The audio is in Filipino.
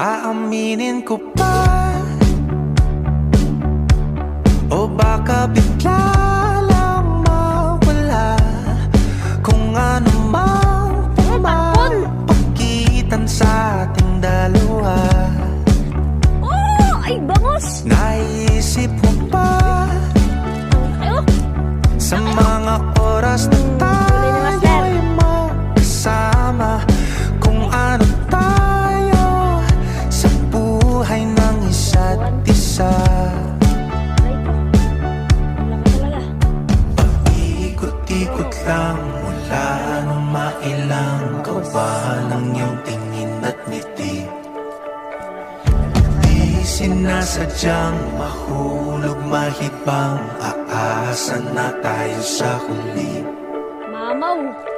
Aaminin ko pa, o baka bigla lang mawala kung ano mang pumapagitan sa ating dalawa. Oh, ay bangos! Naisip mo ba sa mga oras na tayo'y magkasama, kung ano tayo sa buhay ng isa't isa? Paikot-ikot lang mula nung mailang gawa ng iyong tingin at ngiti. Di sinasadyang mahulog mahibang, aasa na tayo sa huli. Mamaw!